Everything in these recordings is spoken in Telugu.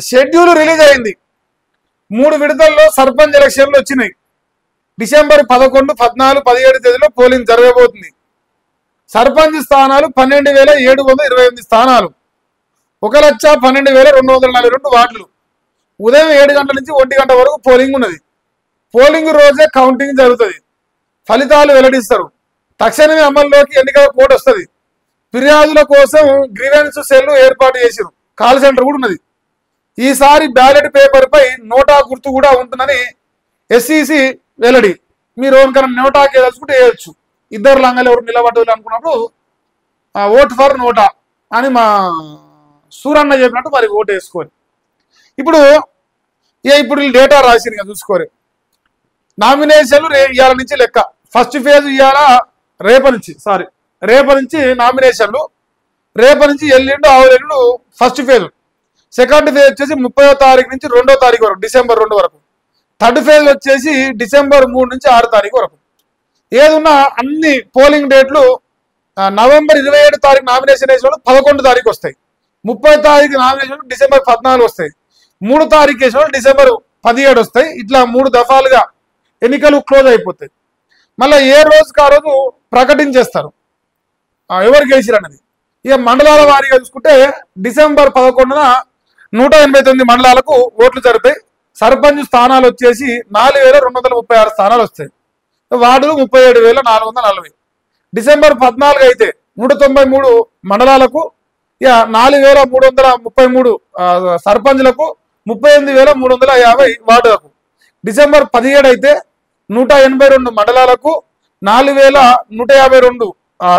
షెడ్యూల్ రిలీజ్ అయింది. 3 విడతల్లో సర్పంచ్ ఎలక్షన్లు వచ్చినాయి. డిసెంబర్ 11, 14, 17 తేదీలో పోలింగ్ జరగబోతుంది. సర్పంచ్ స్థానాలు 12,728 స్థానాలు, 1,12,242 వార్డులు. ఉదయం 7 గంటల నుంచి 1 గంట వరకు పోలింగ్ ఉన్నది. పోలింగ్ రోజే కౌంటింగ్ జరుగుతుంది. ఫలితాలు వెల్లడిస్తారు. తక్షణమే అమల్లోకి ఎన్నికల కోడ్ వస్తుంది. ఫిర్యాదుల కోసం గ్రీవెన్స్ సెల్ ఏర్పాటు చేసారు. కాల్ సెంటర్ కూడా ఉన్నది. ఈసారి బ్యాలెట్ పేపర్ పై నోటా గుర్తు కూడా ఉంటుందని ఎస్ఈసి వెల్లడి. మీరు ఎవరికైనా నోటాకి వేసుకుంటే వేయచ్చు. ఇద్దరు లంగలు ఎవరు నిలబడ్డారు అనుకున్నప్పుడు ఓట్ ఫర్ నోటా అని మా సూరన్న చెప్పినట్టు మరి ఓటు వేసుకోవాలి. ఇప్పుడు డేటా రాసిరు చూసుకోరు. నామినేషన్లు ఇవాళ నుంచి లెక్క. ఫస్ట్ ఫేజ్ ఇవాళ రేపటి నుంచి నామినేషన్లు, రేపటి నుంచి ఎల్లుండు ఆవులెల్లుండు ఫస్ట్ ఫేజ్. సెకండ్ ఫేజ్ వచ్చేసి 30వ తారీఖు నుంచి 2వ తారీఖు వరకు, డిసెంబర్ 2 వరకు. థర్డ్ ఫేజ్ వచ్చేసి డిసెంబర్ 3 నుంచి 6 తారీఖు వరకు. ఏదున్నా అన్ని పోలింగ్ డేట్లు నవంబర్ 27 తారీఖు నామినేషన్ వేసిన వాళ్ళు 11 తారీఖు వస్తాయి. 30 తారీఖు నామినేషన్ డిసెంబర్ 14 వస్తాయి. 3 తారీఖు వేసిన వాళ్ళు డిసెంబర్ 17 వస్తాయి. ఇట్లా 3 దఫాలుగా ఎన్నికలు క్లోజ్ అయిపోతాయి. మళ్ళీ ఏ రోజుకి ఆ రోజు ప్రకటించేస్తారు ఎవరు గెలిచిరన్నది. ఇక మండలాల వారీగా చూసుకుంటే డిసెంబర్ 11న 189 మండలాలకు ఓట్లు జరుగుతాయి. సర్పంచ్ స్థానాలు వచ్చేసి 4,236 స్థానాలు వస్తాయి. వార్డులు 37,440. డిసెంబర్ 14 అయితే 193 మండలాలకు ఇక 4,333 సర్పంచ్లకు, 38,350 వార్డులకు. డిసెంబర్ 17 అయితే 182 మండలాలకు, 4,152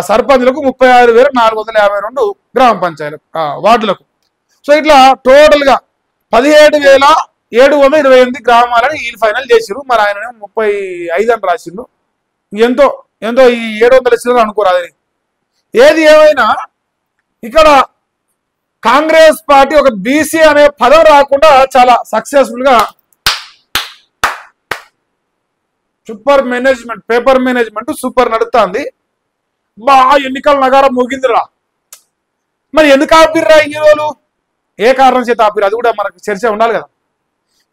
సర్పంచ్లకు, 36,452 గ్రామ పంచాయతీ వార్డులకు. సో ఇట్లా టోటల్గా 17,728 గ్రామాలని వీళ్ళు ఫైనల్ చేసిరు. మరి ఆయన 35 అని రాసిండు. ఎంతో ఈ 700 చిల్లర అనుకోరాదని. ఏది ఏమైనా ఇక్కడ కాంగ్రెస్ పార్టీ ఒక బీసీ అనే పదం రాకుండా చాలా సక్సెస్ఫుల్ గా పేపర్ మేనేజ్మెంట్ సూపర్ నడుస్తుంది. ఎన్నికల నగారం ముగిందిరా. మరి ఎందుకు ఆపిర్రా ఈ రోజులు? ఏ కారణం చేత ఆపిర్రు అది కూడా మనకు చర్చ ఉండాలి కదా.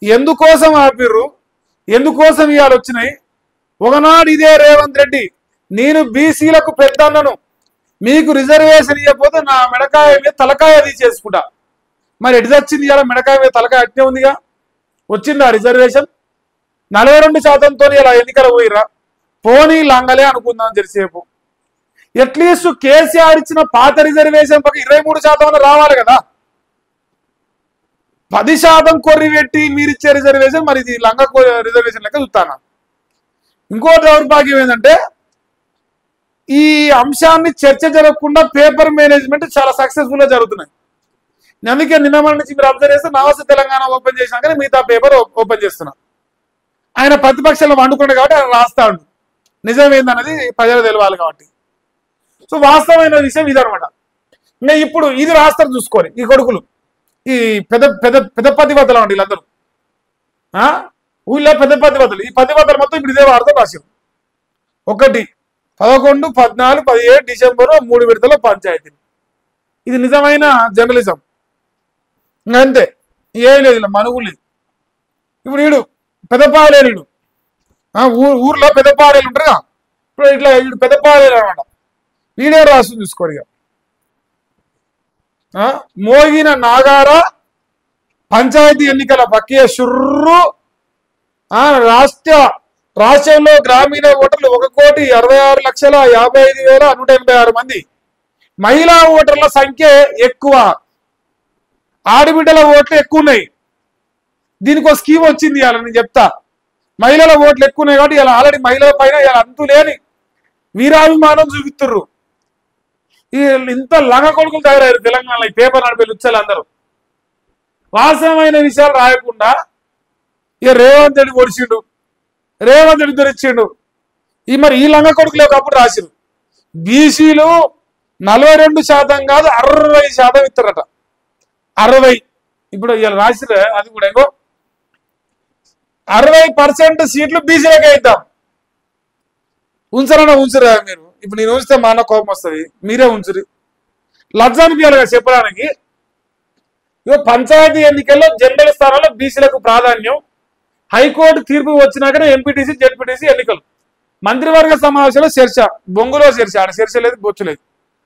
ఎందుకోసం ఆపిర్రు, ఎందుకోసం ఇవాళ వచ్చినాయి? ఒకనాడు ఇదే రేవంత్ రెడ్డి, నేను బీసీలకు పెద్దన్నను, మీకు రిజర్వేషన్ ఇవ్వకపోతే నా మెడకాయ మీద తలకాయ తీసేసుకుంటా. మరి ఎటు వచ్చింది ఇవాళ? మెడకాయ మీద తలకాయ అట్నే ఉందిగా. వచ్చిందా రిజర్వేషన్? 42%తో ఇలా ఎన్నికలు పోయిరా. పోనీ లంగలే అనుకుందాం జరిసేపు. అట్లీస్ట్ కేసీఆర్ ఇచ్చిన పాత రిజర్వేషన్ పక్క 23% రావాలి కదా. 10% కొర్రి పెట్టి మీరిచ్చే రిజర్వేషన్ మరి ఇది లంగ రిజర్వేషన్ లెక్క చూస్తాను. ఇంకో దౌర్భాగ్యం ఏంటంటే ఈ అంశాన్ని చర్చ జరగకుండా పేపర్ మేనేజ్మెంట్ చాలా సక్సెస్ఫుల్ గా జరుగుతున్నాయి. అందుకే నిన్న నుంచి మీరు అబ్జర్వ్ చేస్తే నమస్తే తెలంగాణ ఓపెన్ చేసినాకనే మిగతా పేపర్ ఓపెన్ చేస్తున్నా. ఆయన ప్రతిపక్షంలో వండుకున్నాడు కాబట్టి ఆయన రాస్తాడు. నిజం ఏందన్నది ప్రజలు తెలవాలి కాబట్టి. సో వాస్తవమైన విషయం ఇదనమాట. ఇంకా ఇప్పుడు ఇది రాస్తారు చూసుకోని ఈ కొడుకులు, ఈ పెద్ద పతివతలు అండి వీళ్ళందరూ. ఊళ్ళో పెద్ద పతివతలు. ఈ పతివతలు మొత్తం ఇప్పుడు ఇదే వార్త రాశారు. 1, 11, 14, 17 డిసెంబర్ 3 విడతల పంచాయతీలు. ఇది నిజమైన జర్నలిజం. ఇంకా అంతే, ఏం లేదు ఇలా మనుగులు. ఇప్పుడు వీడు పెద్దపాలేరు, ఊర్లో పెద్దపాలేరు ఉంటారుగా. ఇప్పుడు ఇట్లా వీడు పెద్దపాలేరు అనమాట. వీడే రాసు చూసుకోరు. ఇక మోగిన నాగార పంచాయతీ ఎన్నికల పక్కే షుర్రు. రాష్ట్రంలో గ్రామీణ ఓటర్లు 1,66,55,186 మంది. మహిళా ఓటర్ల సంఖ్య ఎక్కువ, ఆడబిడ్డల ఓట్లు ఎక్కువ ఉన్నాయి. దీనికి ఒక స్కీమ్ వచ్చింది ఇవాళ, నేను చెప్తా. మహిళల ఓట్లు ఎక్కువ ఉన్నాయి కాబట్టి ఇలా ఆల్రెడీ మహిళల పైన ఇలా అంతు లేని వీరాభిమానం చూపిస్తుర్రు. ఇంత లంగ కొడుకులు తయారయ్యారు తెలంగాణలో ఈ పేపర్ నడిపే లుచ్చలు అందరూ. వాస్తవమైన విషయాలు రాయకుండా ఇక రేవంత్ రెడ్డి పొడిచిండు, రేవంత్ రెడ్డి తెరిచిండు. మరి ఈ లంగ కొడుకులు ఒకప్పుడు రాసిరు బీసీలు 42% కాదు 60% ఇస్తారట. 60 ఇప్పుడు ఇలా రాసిరు. అది కూడా ఇంకో 60% సీట్లు బీసీలకే ఇద్దాం. ఉంచరా మీరు? ఇప్పుడు నేను ఉంచితే మా అన్న కోపం వస్తుంది. మీరే ఉంచురి. లజ్జ అనిపించాలి కదా చెప్పడానికి. ఇగో పంచాయతీ ఎన్నికల్లో జనరల్ స్థానాల్లో బీసీలకు ప్రాధాన్యం. హైకోర్టు తీర్పు వచ్చినాకనే ఎంపీటీసీ జెడ్పీటీసీ ఎన్నికలు. మంత్రివర్గ సమావేశంలో చర్చ, బొంగులో చర్చ, ఆడ చర్చ లేదు, బొచ్చు లేదు.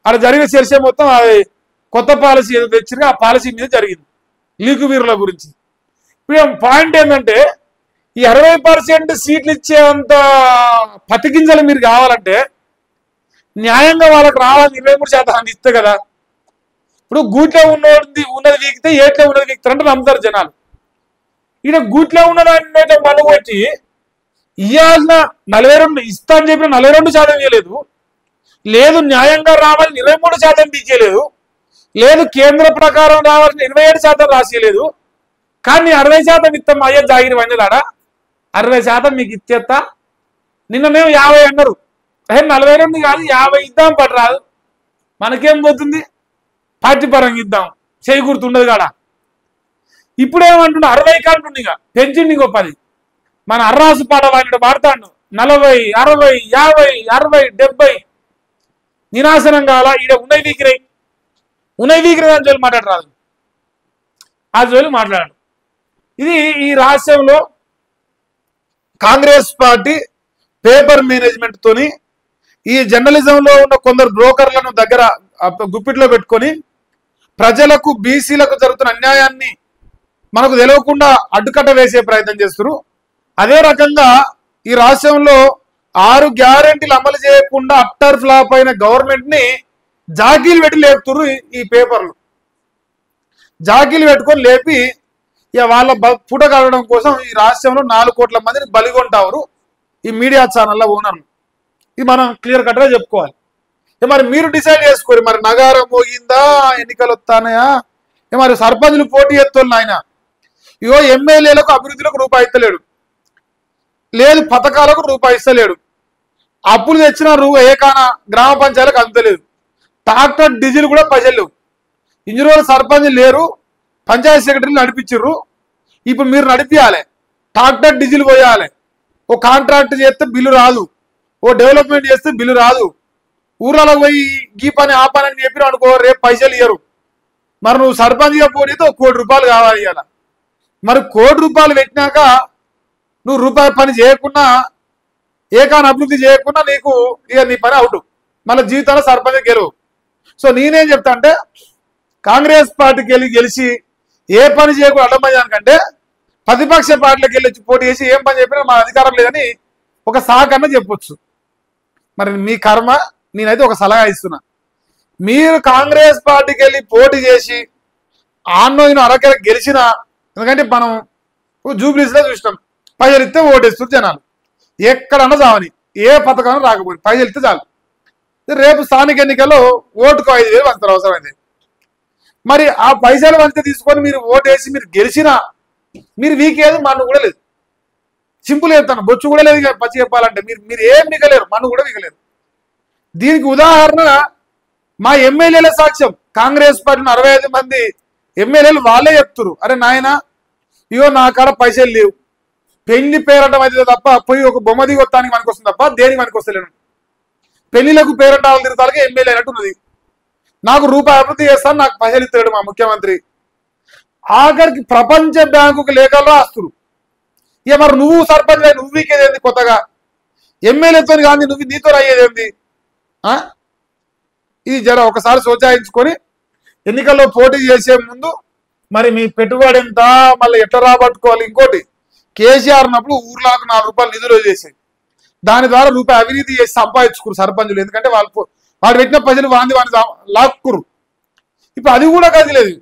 ఆడ జరిగిన చర్చ మొత్తం కొత్త పాలసీ ఏదో తెచ్చినా ఆ పాలసీ మీద జరిగింది, లీకు వీరుల గురించి. ఇప్పుడు పాయింట్ ఏంటంటే ఈ 60% సీట్లు ఇచ్చేంత పతికింజలు మీరు కావాలంటే న్యాయంగా వాళ్ళకి రావాలని 23% ఇస్తే కదా. ఇప్పుడు గూట్లో ఉన్నది వీకితే ఏట్లో ఉన్నది వీక్తారంటే నమ్ముతారు జనాలు. ఈయన గూట్లో ఉన్నదాన్ని మనగొట్టి ఇవ్వాల్సిన 42 ఇస్తా అని చెప్పిన 42% ఇవ్వలేదు, లేదు న్యాయంగా రావాలని 23% తీయలేదు, లేదు కేంద్ర ప్రకారం రావాల్సిన 27% రాసియలేదు. కానీ 60% ఇస్తాం అయ్యా జాగిరి వంజలాడా, 60% మీకు ఇచ్చేస్తా. నిన్న మేము 50 అన్నారు, 42 కాదు 50 ఇద్దాం పట్టరాదు, మనకేం పోతుంది, పార్టీ పరంగా ఇద్దాం, చేయి గుర్తుండదు కాడ. ఇప్పుడేమంటుండే 60 కంటుండే, ఇక పెంచిండి ఇంకో 10. మన అర్రాసు పాట వాడిని పాడతాడు 40, 60, 50, 60, 70 నినాశనం కావాలా. ఈడ ఉన్నవి వీకినాయి అని చెప్పి మాట్లాడరాదు, ఆ జోలి మాట్లాడాడు. ఇది ఈ రాష్ట్రంలో కాంగ్రెస్ పార్టీ పేపర్ మేనేజ్మెంట్ తోని ఈ జర్నలిజంలో ఉన్న కొందరు బ్రోకర్లను దగ్గర గుప్పిట్లో పెట్టుకొని ప్రజలకు బీసీలకు జరుగుతున్న అన్యాయాన్ని మనకు తెలియకుండా అడ్డుకట్ట వేసే ప్రయత్నం చేస్తున్నారు. అదే రకంగా ఈ రాష్ట్రంలో 6 గ్యారెంటీలు అమలు చేయకుండా అట్టర్ ఫ్లాప్ అయిన గవర్నమెంట్ ని జాకీలు పెట్టి లేపుతున్నారు. ఈ పేపర్లు జాకీలు పెట్టుకొని లేపి ఇక వాళ్ళ పుట కలవడం కోసం ఈ రాష్ట్రంలో 4 కోట్ల మందిని బలిగొంటారు ఈ మీడియా ఛానళ్ళ ఓనర్లు. ఇది మనం క్లియర్ కట్గా చెప్పుకోవాలి. మరి మీరు డిసైడ్ చేసుకోరు, మరి నగారం మోగిందా, ఎన్నికలు వస్తానయా, మరి సర్పంచులు పోటీ ఎత్తులు ఆయన. ఇగో ఎమ్మెల్యేలకు అభివృద్ధిలకు రూపాయి ఇస్తలేడు, లేదు పథకాలకు రూపాయి ఇస్తలేడు, అప్పులు తెచ్చిన ఏకాన గ్రామ పంచాయతీలకు అందలేదు, ట్రాక్టర్ డీజిల్ కూడా పైసలు లేవు, ఇన్ని రోజులు సర్పంచ్ లేరు, పంచాయతీ సెక్రటరీలు నడిపించర్రు. ఇప్పుడు మీరు నడిపించాలి, ట్రాక్టర్ డీజిల్ పోయాలి, ఓ కాంట్రాక్ట్ చేస్తే బిల్లు రాదు, ఓ డెవలప్మెంట్ చేస్తే బిల్లు రాదు, ఊర్లలో పోయి ఈ పని ఆ పని అని చెప్పిన అనుకో రేపు పైసలు ఇయ్యరు. మరి నువ్వు సర్పంచ్గా పోనీతో ₹1 కోటి కావాలి ఇవాళ. మరి ₹1 కోటి పెట్టినాక నువ్వు రూపాయి పని చేయకుండా ఏకాన్ని అభివృద్ధి చేయకుండా నీకు ఇక నీ పని అవుట్, మళ్ళీ జీవితంలో సర్పంచ్ గెలువు. సో నేనేం చెప్తా అంటే కాంగ్రెస్ పార్టీకి గెలిచి ఏ పని చేయకుండా అడ్డమయ్యానికంటే ప్రతిపక్ష పార్టీలకు వెళ్ళి పోటీ చేసి ఏం పని చెప్పినా మా అధికారం లేదని ఒక సాకన్నా చెప్పొచ్చు. మరి మీ కర్మ, నేనైతే ఒక సలహా ఇస్తున్నా, మీరు కాంగ్రెస్ పార్టీకి వెళ్ళి పోటీ చేసి ఆన్నోయిన అరకెల గెలిచిన, ఎందుకంటే మనం జూబ్లీస్లో చూసినాం, పైసలు ఇస్తే ఓటేస్తారు జనాలు, ఎక్కడన్నా చావని ఏ పథకాన్ని రాకపోయి పైసలు ఇస్తే చాలు. రేపు స్థానిక ఎన్నికల్లో ఓటుకు 5,000 పంచుతారు అవసరమైంది. మరి ఆ పైసలు వంచితే తీసుకొని మీరు ఓటేసి మీరు గెలిచినా మీరు వీకేది మన్ను కూడా లేదు. సింపుల్ చెప్తాను, బొచ్చు కూడా లేదు. పచ్చి చెప్పాలంటే మీరు ఏం మిగలేరు, మన్ను కూడా మిగలేరు. దీనికి ఉదాహరణ మా ఎమ్మెల్యేల సాక్ష్యం. కాంగ్రెస్ పార్టీని 65 మంది ఎమ్మెల్యేలు వాళ్ళే చెప్తున్నారు, అరే నాయన ఇగో నా కాడ పైసలు లేవు, పెళ్లి పేరంటం అయితే తప్ప పోయి ఒక బొమ్మ దిగొత్తానికి మనకు వస్తుంది తప్ప దేనికి మనకు వస్తలేను, పెళ్లిలకు పేరంటాలు తిరుగుతానికి ఎమ్మెల్యే అయినట్టున్నది, నాకు రూపాయి అభివృద్ధి చేస్తాను నాకు పైసలు ఇస్తాడు మా ముఖ్యమంత్రి. ఆఖరికి ప్రపంచ బ్యాంకుకి లేఖల్లో రాస్తున్నారు. ఇక మరి నువ్వు సర్పంచ్ నువ్వు వీకేదేంది కొత్తగా, ఎమ్మెల్యేతో కానీ నువ్వు నీతో అయ్యేదేంది? ఇది జర ఒకసారి సోచాయించుకొని ఎన్నికల్లో పోటీ చేసే ముందు మరి మీ పెట్టుబడి ఎంత, మళ్ళీ ఎట్లా రాబట్టుకోవాలి. ఇంకోటి, కేసీఆర్ ఉన్నప్పుడు ఊర్లకు ₹4 నిధులు చేసేది, దాని ద్వారా రూపాయి అవినీతి చేసి సంపాదించుకురు సర్పంచులు. ఎందుకంటే వాళ్ళు పెట్టిన ప్రజలు వాంది లాక్కురు. ఇప్పుడు అది కూడా గతి లేదు,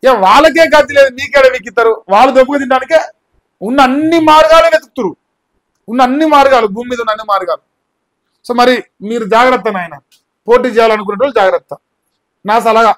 ఇక వాళ్ళకే గతి లేదు, మీకేడ వీకిస్తారు. వాళ్ళు దొప్పుకు తినడానికే ఉన్న అన్ని మార్గాలు వెతుకుతురు, ఉన్న అన్ని మార్గాలు, భూమి మీద ఉన్న అన్ని మార్గాలు. సో మరి మీరు జాగ్రత్త నాయన, పోటీ చేయాలనుకునే వాళ్ళు జాగ్రత్త, నా సలహా.